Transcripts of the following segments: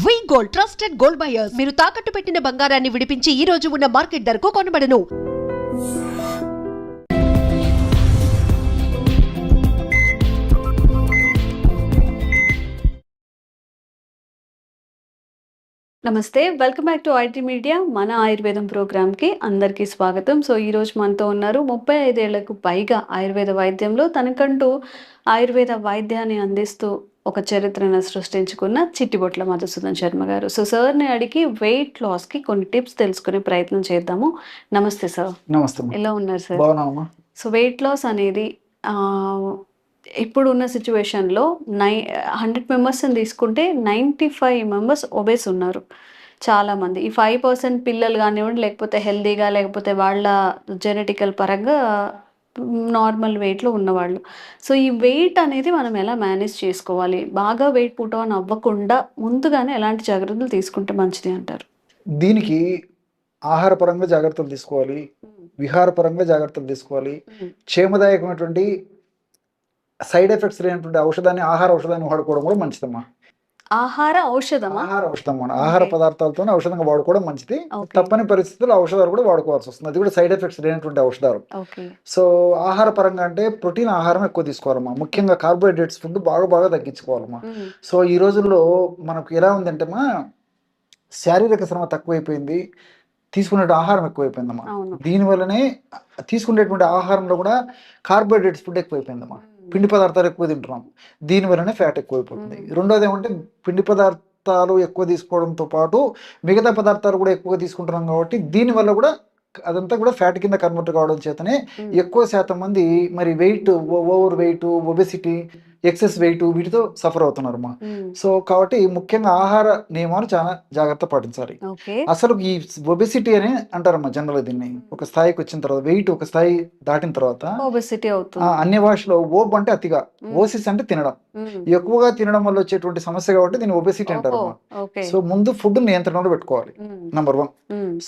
వి gold trusted gold buyers మీరు తాకట్టు పెట్టిన బంగారాన్ని విడిపించి ఈ రోజు ఉన్న మార్కెట్ ధరకు కొనబడను. నమస్తే, welcome back to IT media. మన ఆయుర్వేదం ప్రోగ్రామ్కి అందరికీ స్వాగతం. సో ఈరోజు మనతో ఉన్నారు 35 ఏళ్లకు పైగా ఆయుర్వేద వైద్యంలో తనకంటూ ఆయుర్వేద వైద్యాన్ని అందిస్తూ ఒక చరిత్రను సృష్టించుకున్న చిట్టిబొట్ల మధుసూదన్ శర్మ గారు. సో సార్ని అడిగి వెయిట్ లాస్కి కొన్ని టిప్స్ తెలుసుకునే ప్రయత్నం చేద్దాము. నమస్తే సార్. నమస్తే. ఎలా ఉన్నారు సార్? బాగున్నామా. సో వెయిట్ లాస్ అనేది ఇప్పుడు ఉన్న సిచ్యువేషన్లో 100 మెంబర్స్ని తీసుకుంటే 95 మెంబర్స్ ఒబేస్ ఉన్నారు చాలామంది. ఈ 5% పిల్లలు కానివ్వండి, లేకపోతే హెల్దీగా, లేకపోతే వాళ్ళ జెనెటికల్ పరంగా నార్మల్ వెయిట్లో ఉన్నవాళ్ళు. సో ఈ వెయిట్ అనేది మనం ఎలా మేనేజ్ చేసుకోవాలి? బాగా వెయిట్ పుట్ ఆన్ అవ్వకుండా ముందుగానే ఎలాంటి జాగ్రత్తలు తీసుకుంటే మంచిది అంటారు? దీనికి ఆహారపరంగా జాగ్రత్తలు తీసుకోవాలి, విహారపరంగా జాగ్రత్తలు తీసుకోవాలి, క్షేమదాయకమైనటువంటి సైడ్ ఎఫెక్ట్స్ లేనటువంటి ఆహార ఔషధాన్ని వాడుకోవడం కూడా మంచిదమ్మా. ఆహార ఔషధం ఆహార పదార్థాలతోనే ఔషధంగా వాడుకోవడం మంచిది. తప్పని పరిస్థితుల్లో ఔషధాలు కూడా వాడుకోవాల్సి వస్తుంది. అది కూడా సైడ్ ఎఫెక్ట్స్ లేనటువంటి ఔషధాలు. సో ఆహార పరంగా అంటే ప్రోటీన్ ఆహారం ఎక్కువ తీసుకోవాలమ్మా. ముఖ్యంగా కార్బోహైడ్రేట్స్ ఫుడ్ బాగా తగ్గించుకోవాలమ్మా. సో ఈ రోజుల్లో మనకు ఎలా ఉందంటే శారీరక శ్రమ తక్కువైపోయింది, తీసుకునే ఆహారం ఎక్కువైపోయిందమ్మా. దీనివల్లనే తీసుకునేటువంటి ఆహారంలో కూడా కార్బోహైడ్రేట్స్ ఫుడ్ ఎక్కువైపోయిందమ్మా. పిండి పదార్థాలు ఎక్కువ తింటున్నాం, దీనివల్లనే ఫ్యాట్ ఎక్కువైపోతుంది. రెండోది ఏమంటే పిండి పదార్థాలు ఎక్కువ తీసుకోవడంతో పాటు మిగతా పదార్థాలు కూడా ఎక్కువగా తీసుకుంటున్నాం కాబట్టి దీనివల్ల కూడా అదంతా కూడా ఫ్యాట్ కింద కన్వర్ట్ కావడం చేతనే ఎక్కువ శాతం మంది మరి weight, over weight, obesity, excess weight వీటితో సఫర్ అవుతున్నారమ్మా. సో కాబట్టి ముఖ్యంగా ఆహార నియమాలు చాలా జాగ్రత్త పాటించాలి. అసలు ఈ ఒబెసిటీ అని అంటారమ్మా జనరల్. దీన్ని ఒక స్థాయికి వచ్చిన తర్వాత, వెయిట్ ఒక స్థాయి దాటిన తర్వాత ఒబెసిటీ అవుతుంది. అన్ని భాషలో ఓబ్ అంటే అతిగా, ఓసిస్ అంటే తినడం, ఎక్కువగా తినడం వల్ల వచ్చేటువంటి సమస్య కాబట్టి దీన్ని ఒబెసిటీ అంటారమ్మా. సో ముందు ఫుడ్ నియంత్రణలో పెట్టుకోవాలి, నంబర్ 1.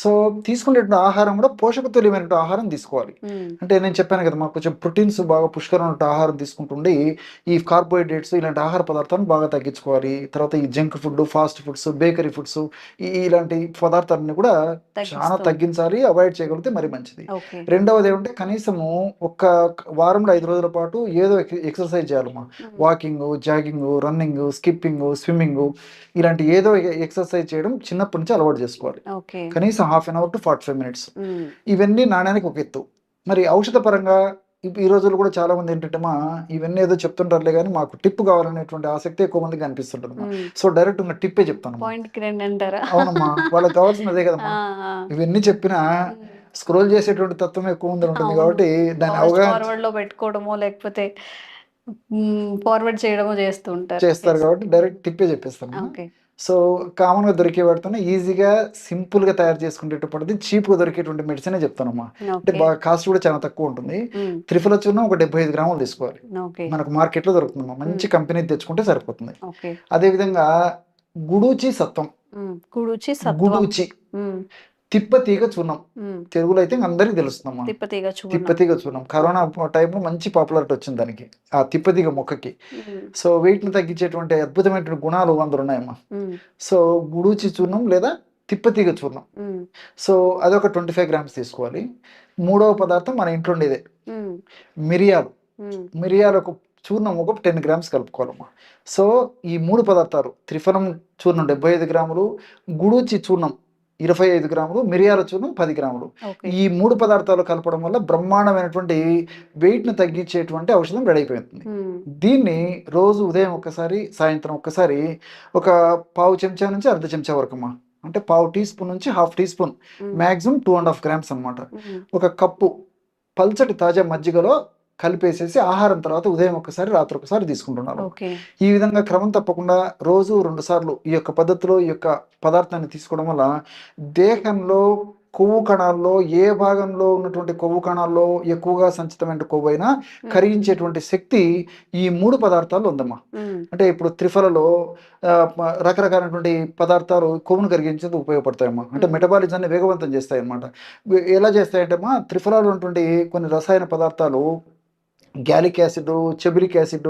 సో తీసుకునేటువంటి ఆహారం కూడా పోషకతుల్యమైన ఆహారం తీసుకోవాలి. అంటే నేను చెప్పాను కదా, మాకు కొంచెం ప్రోటీన్స్ బాగా పుష్కరమైన ఆహారం తీసుకుంటుండి ఈ కార్బోహైడ్రేట్స్ ఇలాంటి ఆహార పదార్థాలను బాగా తగ్గించుకోవాలి. తర్వాత ఈ junk food, fast foods, bakery foods ఇలాంటి పదార్థాలను కూడా చాలా తగ్గించాలి, అవాయిడ్ చేయగలిగితే మరి మంచిది. రెండవది ఏమంటే కనీసము ఒక వారంలో 5 రోజుల పాటు ఏదో ఎక్సర్సైజ్ చేయాలమ్మా. Walking, jogging, running, skipping, swimming ఇలాంటి ఏదో ఎక్సర్సైజ్ చేయడం చిన్నప్పటి నుంచి అలవాటు చేసుకోవాలి. కనీసం ½ an hour to 45 minutes. ఇవన్నీ నాణ్యానికి ఒక ఎత్తు. మరి ఔషధ పరంగా ఈ రోజుల్లో కూడా చాలా మంది ఏంటంటే ఇవన్నీ ఏదో చెప్తుంటారులే కానీ మాకు టిప్ కావాలనేటువంటి ఆసక్తి ఎక్కువ మందికి అనిపిస్తుంటుంది. సో డైరెక్ట్ ఉన్న టిప్పే చెప్తాను. అవునమ్మా, వాళ్ళకి కావాల్సింది అదే కదమ్మా. ఇవన్నీ చెప్పినా స్క్రోల్ చేసేటువంటి తత్వం ఎక్కువ మంది ఉంటుంది కాబట్టి దాని అవగాహన పెట్టుకోవడమో లేకపోతే ఫార్వర్డ్ చేయడమో చేస్తారు కాబట్టి డైరెక్ట్ టిప్పే చెప్పేస్తాను. సో కామన్గా దొరికే వాటితోనే ఈజీగా సింపుల్గా తయారు చేసుకునేటప్పటిది చీప్గా దొరికేటువంటి మెడిసిన్ చెప్తానమ్మా. అంటే బాగా కాస్ట్ కూడా చాలా తక్కువ ఉంటుంది. త్రిఫల చూర్ణం ఒక 75 గ్రాములు తీసుకోవాలి. మనకు మార్కెట్లో దొరుకుతుందమ్మా. మంచి కంపెనీ తెచ్చుకుంటే సరిపోతుంది. అదేవిధంగా గుడూచి సత్వం, గుడూచి తిప్పతీగ చూర్ణం, తెలుగులో అయితే అందరికి తెలుస్తుందమ్మా. తిప్పతీగ చూర్ణం కరోనా టైంలో మంచి పాపులారిటీ వచ్చింది దానికి, ఆ తిప్పతీగ మొక్కకి. సో వెయిట్ ను తగ్గించేటువంటి అద్భుతమైనటువంటి గుణాలు అందులో ఉన్నాయమ్మా. సో గుడూచి చూర్ణం లేదా తిప్పతీగ చూర్ణం, సో అదొక 25 గ్రామ్స్ తీసుకోవాలి. మూడవ పదార్థం మన ఇంట్లో ఉండేదే మిరియాలు ఒక చూర్ణం ఒక 10 గ్రామ్స్ కలుపుకోవాలమ్మా. సో ఈ 3 పదార్థాలు, త్రిఫలం చూర్ణం 75 గ్రాములు, గుడూచి చూర్ణం 25 గ్రాములు, మిరియాల చూర్ణం 10 గ్రాములు, ఈ 3 పదార్థాలు కలపడం వల్ల బ్రహ్మాండమైనటువంటి వెయిట్ ను తగ్గించేటువంటి ఔషధం రెడీ అయిపోతుంది. దీన్ని రోజు ఉదయం ఒక్కసారి, సాయంత్రం ఒక్కసారి ఒక పావు చెంచా నుంచి అర్ధ చెంచా వరకు అమ్మా, అంటే పావు టీ స్పూన్ నుంచి ½ టీ స్పూన్, మాక్సిమం 2.5 గ్రామ్స్ అనమాట, ఒక కప్పు పల్చటి తాజా మజ్జిగలో కలిపేసేసి ఆహారం తర్వాత ఉదయం ఒకసారి, రాత్రి ఒకసారి తీసుకుంటున్నారు. ఈ విధంగా క్రమం తప్పకుండా రోజు 2 సార్లు ఈ యొక్క పద్ధతిలో ఈ యొక్క పదార్థాన్ని తీసుకోవడం వల్ల దేహంలో కొవ్వు కణాల్లో ఏ భాగంలో ఉన్నటువంటి కొవ్వు కణాల్లో ఎక్కువగా సంచితమైన కొవ్వు అయినా కరిగించేటువంటి శక్తి ఈ 3 పదార్థాలు ఉందమ్మా. అంటే ఇప్పుడు త్రిఫలలో రకరకాలైనటువంటి పదార్థాలు కొవ్వును కరిగించేందుకు ఉపయోగపడతాయమ్మా. అంటే మెటబాలిజాన్ని వేగవంతం చేస్తాయి అన్నమాట. ఎలా చేస్తాయంటే త్రిఫలాలు ఉన్నటువంటి కొన్ని రసాయన పదార్థాలు గ్యాలిక్ యాసిడ్, చెబిలిక్ యాసిడ్,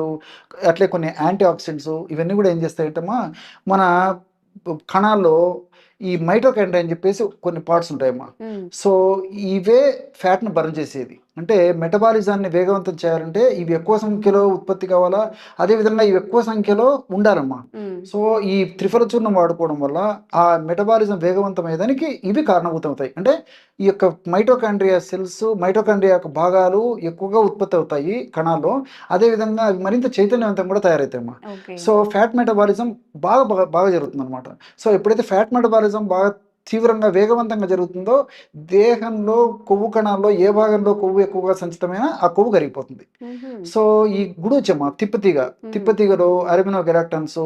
అట్లే కొన్ని యాంటీ ఆక్సిడెంట్స్ ఇవన్నీ కూడా ఏం చేస్తాయంటే మన కణాల్లో ఈ మైటోకాండ్రియా అని చెప్పేసి కొన్ని పార్ట్స్ ఉంటాయమ్మా. సో ఇవే ఫ్యాట్ను బర్న్ చేసేది. అంటే మెటబాలిజాన్ని వేగవంతం చేయాలంటే ఇవి ఎక్కువ సంఖ్యలో ఉత్పత్తి కావాలా, అదేవిధంగా ఇవి ఎక్కువ సంఖ్యలో ఉండాలమ్మా. సో ఈ త్రిఫల చూర్ణం వాడుకోవడం వల్ల ఆ మెటబాలిజం వేగవంతమయ్యేదానికి ఇవి కారణభూతం అవుతాయి. అంటే ఈ యొక్క మైటోకాండ్రియా సెల్స్, మైటోకాండ్రియా యొక్క భాగాలు ఎక్కువగా ఉత్పత్తి అవుతాయి కణాల్లో, అదేవిధంగా అవి మరింత చైతన్యవంతం కూడా తయారవుతాయమ్మా. సో ఫ్యాట్ మెటబాలిజం బాగా జరుగుతుంది అనమాట. సో ఎప్పుడైతే ఫ్యాట్ మెటబాలిజం బాగా తీవ్రంగా వేగవంతంగా జరుగుతుందో దేహంలో కొవ్వు కణాల్లో ఏ భాగంలో కొవ్వు ఎక్కువగా సంచితమైనా ఆ కొవ్వు కరిగిపోతుంది. సో ఈ గుడూచమ్మ తిప్పతీగలో అరబినో గెలాక్టన్స్,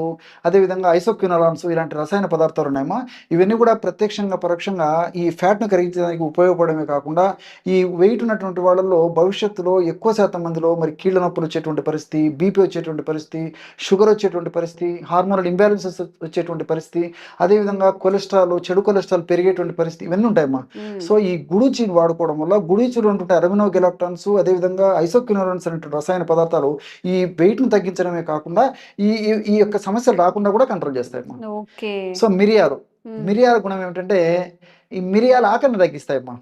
అదేవిధంగా ఐసోక్వినోలాన్స్ ఇలాంటి రసాయన పదార్థాలు ఉన్నాయమ్మా. ఇవన్నీ కూడా ప్రత్యక్షంగా పరోక్షంగా ఈ ఫ్యాట్ను కరిగించడానికి ఉపయోగపడమే కాకుండా ఈ వెయిట్ ఉన్నటువంటి వాళ్ళల్లో భవిష్యత్తులో ఎక్కువ శాతం మందిలో మరి కీళ్ళ నొప్పులు వచ్చేటువంటి పరిస్థితి, బీపీ వచ్చేటువంటి పరిస్థితి, షుగర్ వచ్చేటువంటి పరిస్థితి, హార్మోనల్ ఇంబ్యాలెన్సెస్ వచ్చేటువంటి పరిస్థితి, అదేవిధంగా కొలెస్ట్రాల్, చెడు కొలెస్ట్రాల్ పెరిగేటువంటి పరిస్థితి ఇవన్నీ ఉంటాయమ్మా. సో ఈ గుడూచిని వాడుకోవడం వల్ల గుడూచిలో ఉంటుంటే అరబినో గెలాక్టాన్స్, అదేవిధంగా ఐసోక్వినోలాన్స్ అనేటువంటి రసాయన పదార్థాలు ఈ వెయిట్ను తగ్గించడమే కాకుండా ఈ యొక్క సమస్యలు రాకుండా కూడా కంట్రోల్ చేస్తాయమ్మా. సో మిరియాల గుణం ఏమిటంటే ఈ మిరియాల ఆకలిని తగ్గిస్తాయమ్మా.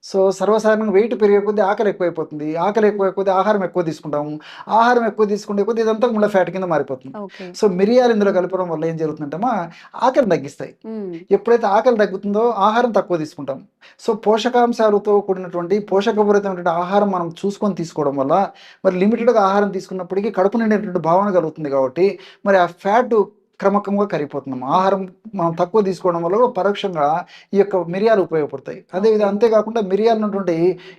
సో సర్వసాధారణంగా వెయిట్ పెరిగే కొద్దీ ఆకలి ఎక్కువైపోతుంది. ఆకలి ఎక్కువ కొద్దీ ఆహారం ఎక్కువ తీసుకుంటాము. ఆహారం ఎక్కువ తీసుకుంటే కొద్దీ ఇదంతా మళ్ళీ ఫ్యాట్ కింద మారిపోతుంది. సో మిరియాలు ఇందులో కలపడం వల్ల ఏం జరుగుతుందంటే ఆకలి తగ్గిస్తాయి. ఎప్పుడైతే ఆకలి తగ్గుతుందో ఆహారం తక్కువ తీసుకుంటాం. సో పోషకాంశాలతో కూడినటువంటి పోషకపూరితమైనటువంటి ఆహారం మనం చూసుకొని తీసుకోవడం వల్ల మరి లిమిటెడ్గా ఆహారం తీసుకున్నప్పటికీ కడుపు నిండేటువంటి భావన కలుగుతుంది. కాబట్టి మరి ఆ ఫ్యాట్ క్రమక్రమంగా కరిగిపోతున్నాం. ఆహారం మనం తక్కువ తీసుకోవడం వల్ల పరోక్షంగా ఈ యొక్క మిరియాలు ఉపయోగపడతాయి. అదేవిధంగా అంతేకాకుండా మిరియాలు ఉన్నటువంటి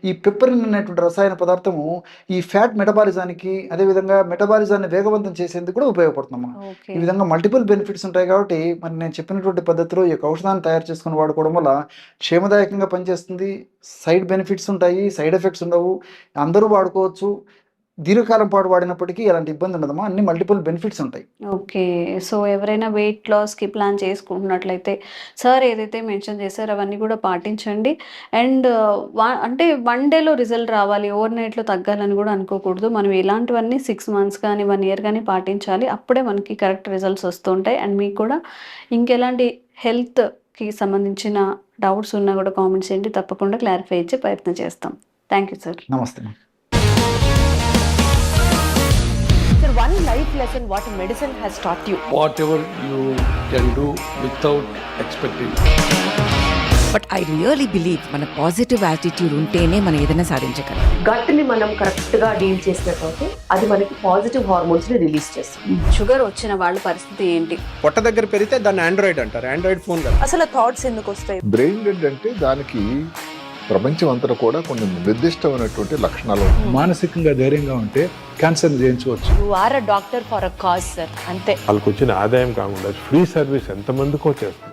ఈ పెప్పరిన్ అనేటువంటి రసాయన పదార్థము ఈ ఫ్యాట్ మెటబాలిజానికి, అదేవిధంగా మెటబాలిజాన్ని వేగవంతం చేసేందుకు కూడా ఉపయోగపడుతున్నాం. ఈ విధంగా మల్టిపుల్ బెనిఫిట్స్ ఉంటాయి. కాబట్టి మరి నేను చెప్పినటువంటి పద్ధతిలో ఈ యొక్క ఔషధాన్ని తయారు చేసుకుని వాడుకోవడం వల్ల క్షేమదాయకంగా పనిచేస్తుంది. సైడ్ బెనిఫిట్స్ ఉంటాయి, సైడ్ ఎఫెక్ట్స్ ఉండవు. అందరూ వాడుకోవచ్చు. దీర్ఘకాలం పాటు వాడినప్పటికీ ఎలాంటి ఇబ్బంది ఉండదమ్మా. అన్ని మల్టిపుల్ బెనిఫిట్స్ ఉంటాయి. ఓకే. సో ఎవరైనా వెయిట్ లాస్కి ప్లాన్ చేసుకుంటున్నట్లయితే సార్ ఏదైతే మెన్షన్ చేశారో అవన్నీ కూడా పాటించండి. అండ్ అంటే 1 డేలో రిజల్ట్ రావాలి, ఓవర్ నైట్లో తగ్గాలని కూడా అనుకోకూడదు. మనం ఇలాంటివన్నీ 6 మంత్స్ కానీ 1 ఇయర్ కానీ పాటించాలి. అప్పుడే మనకి కరెక్ట్ రిజల్ట్స్ వస్తుంటాయి. అండ్ మీకు కూడా ఇంకెలాంటి హెల్త్కి సంబంధించిన డౌట్స్ ఉన్నా కూడా కామెంట్స్ చేయండి, తప్పకుండా క్లారిఫై ఇచ్చే ప్రయత్నం చేస్తాం. Thank you sir. నమస్తే. One life lesson what medicine has taught you. Whatever you can do without expecting. But I really believe మన పాజిటివ్ యాటిట్యూడ్ ఉంటేనే మనం ఏదైనా సాధించగలం. గట్ ని మనం కరెక్ట్ గా డీల్ చేసినట్లయితే అది మనకి పాజిటివ్ హార్మోన్స్ ని రిలీజ్ చేస్తుంది. షుగర్ వచ్చిన వాళ్ళ పరిస్థితి ఏంటి? పొట్ట దగ్గర పెరిగితే దాన్ని ఆండ్రాయిడ్ అంటారు. ఆండ్రాయిడ్ ఫోన్ కదా. అసలు థాట్స్ ఎందుకు వస్తాయి? బ్రెయిన్ డెడ్ అంటే దానికి ప్రపంచం అంతా కూడా కొన్ని నిర్దిష్టమైనటువంటి లక్షణాలు. మానసికంగా ధైర్యంగా ఉంటే క్యాన్సర్ జయించవచ్చు. You are a doctor for a cause sir, అంతే. వాళ్ళకి వచ్చిన ఆదాయం కాకుండా ఫ్రీ సర్వీస్ ఎంతమందికో చేస్తారు.